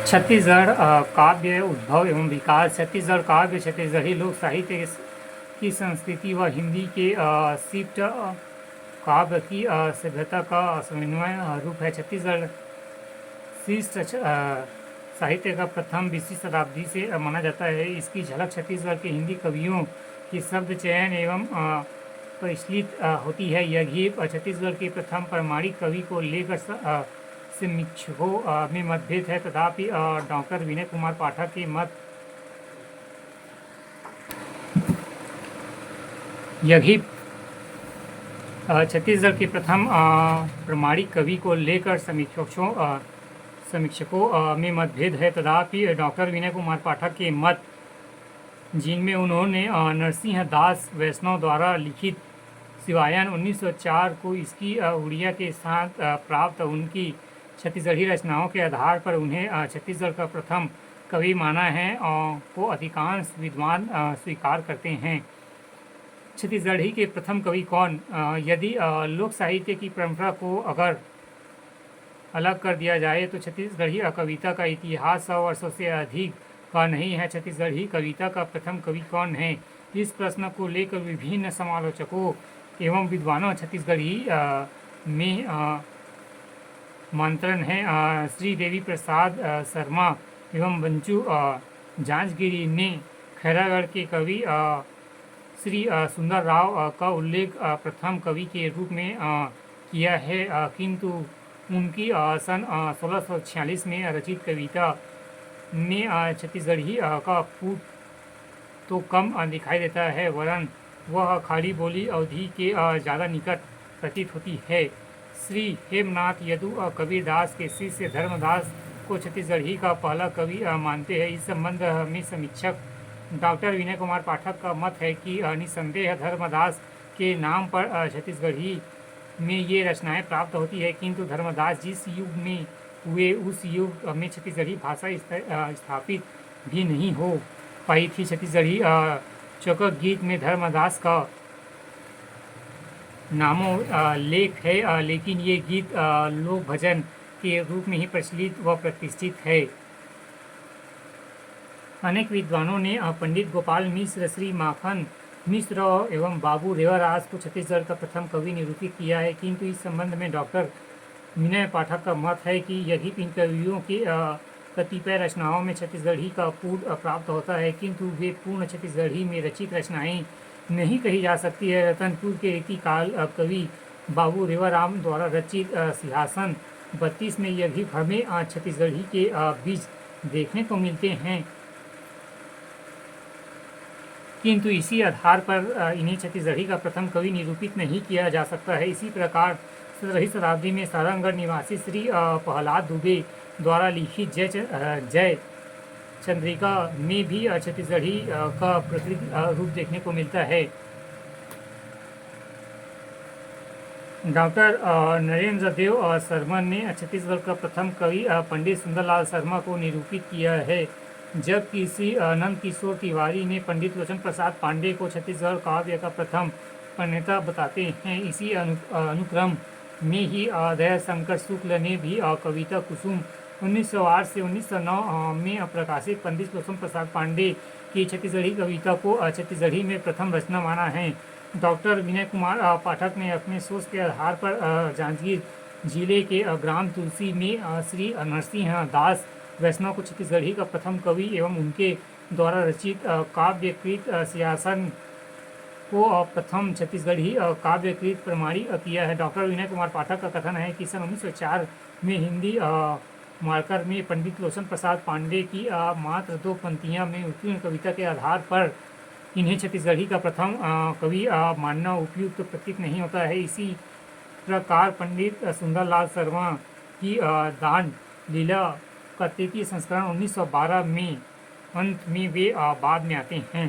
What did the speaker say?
छत्तीसगढ़ काव्य उद्भव एवं विकास। छत्तीसगढ़ काव्य छत्तीसगढ़ी लोक साहित्य की संस्कृति व हिंदी के शिफ्ट काव्य की सभ्यता का समन्वय रूप है। छत्तीसगढ़ शिष्ट साहित्य का प्रथम 20वीं शताब्दी से माना जाता है। इसकी झलक छत्तीसगढ़ के हिंदी कवियों की शब्द चयन एवं परिशलित होती है। यह गीत छत्तीसगढ़ के प्रथम प्रामाणिक कवि को लेकर समीक्षकों में मतभेद है, तथापि डॉक्टर विनय कुमार पाठक के मत यह गीत छत्तीसगढ़ के प्रथम प्रामाणिक कवि को लेकर समीक्षकों में मतभेद है, तथापि डॉक्टर विनय कुमार पाठक के मत, जिनमें उन्होंने नरसिंह दास वैष्णव द्वारा लिखित शिवायन 1904 को इसकी उड़िया के साथ प्राप्त उनकी छत्तीसगढ़ी रचनाओं के आधार पर उन्हें छत्तीसगढ़ का प्रथम कवि माना है और को अधिकांश विद्वान स्वीकार करते हैं। छत्तीसगढ़ी के प्रथम कवि कौन? यदि लोक साहित्य की परंपरा को अगर अलग कर दिया जाए तो छत्तीसगढ़ी कविता का इतिहास 100 वर्षों से अधिक का नहीं है। छत्तीसगढ़ी कविता का प्रथम कवि कौन है? इस प्रश्न को लेकर विभिन्न समालोचकों एवं विद्वानों छत्तीसगढ़ी में मंत्रण है। श्री देवी प्रसाद शर्मा एवं बंचू जांजगिरी ने खैरागढ़ के कवि श्री सुंदर राव का उल्लेख प्रथम कवि के रूप में किया है, किंतु उनकी सन 1646 में रचित कविता में छत्तीसगढ़ी का फूट तो कम दिखाई देता है, वरन वह खाड़ी बोली अवधि के ज़्यादा निकट प्रतीत होती है। श्री हेमनाथ यदु कबीरदास के शिष्य धर्मदास को छत्तीसगढ़ी का पहला कवि मानते हैं। इस संबंध में समीक्षक डॉक्टर विनय कुमार पाठक का मत है कि निसंदेह धर्मदास के नाम पर छत्तीसगढ़ी में ये रचनाएं प्राप्त होती है, किंतु धर्मदास जिस युग में हुए उस युग में छत्तीसगढ़ी भाषा स्थापित भी नहीं हो पाई थी। छत्तीसगढ़ी चौकक गीत में धर्मदास का नामों लेख है, लेकिन ये गीत लोक भजन के रूप में ही प्रचलित व प्रतिष्ठित है। अनेक विद्वानों ने पंडित गोपाल मिश्र, श्री माखन मिश्र एवं बाबू रेवारास को छत्तीसगढ़ का प्रथम कवि निरूपित किया है, किंतु इस संबंध में डॉक्टर विनय पाठक का मत है कि यदि इन कवियों के कतिपय रचनाओं में छत्तीसगढ़ी का पूर्ण प्राप्त होता है, किंतु वे पूर्ण छत्तीसगढ़ी में रचित रचनाएं नहीं कही जा सकती है। रतनपुर के रीतिकाल कवि बाबू रेवाराम द्वारा रचित सिंहासन 32 में यह भी हमें छत्तीसगढ़ी के बीज देखने को मिलते हैं, किंतु इसी आधार पर इन्हें छत्तीसगढ़ी का प्रथम कवि निरूपित नहीं किया जा सकता है। इसी प्रकार 17वीं शताब्दी में सारंगगढ़ निवासी श्री प्रहलाद दुबे द्वारा लिखित जय चंद्रिका में भी छत्तीसगढ़ी का प्रकृत रूप देखने को मिलता है। डॉक्टर नरेंद्र देव शर्मा ने छत्तीसगढ़ का प्रथम कवि पंडित सुंदरलाल शर्मा को निरूपित किया है, जबकि श्री नंद किशोर तिवारी ने पंडित लोचन प्रसाद पांडे को छत्तीसगढ़ काव्य का प्रथम प्रणेता बताते हैं। इसी अनुक्रम में ही दयाशंकर शुक्ल ने भी कविता कुसुम 1908 से 1909 में प्रकाशित पंडित लोचन प्रसाद पांडे की छत्तीसगढ़ी कविता को छत्तीसगढ़ी में प्रथम रचना माना है। डॉक्टर विनय कुमार पाठक ने अपने सोच के आधार पर जांजगीर जिले के ग्राम तुलसी में श्री नरसिंह दास वैष्णव को छत्तीसगढ़ी का प्रथम कवि एवं उनके द्वारा रचित काव्यकृत सिंहासन को प्रथम छत्तीसगढ़ी काव्यकृत प्रमाणित किया है। डॉक्टर विनय कुमार पाठक का कथन है कि सन 1904 में हिंदी मार्कर में पंडित लोचन प्रसाद पांडे की मात्र 2 पंक्तियां में उत्कीर्ण कविता के आधार पर इन्हें छत्तीसगढ़ी का प्रथम कवि मानना उपयुक्त प्रतीत नहीं होता है। इसी प्रकार पंडित सुंदरलाल शर्मा की दान लीला का 33 संस्करण 1912 में अंत में वे बाद में आते हैं।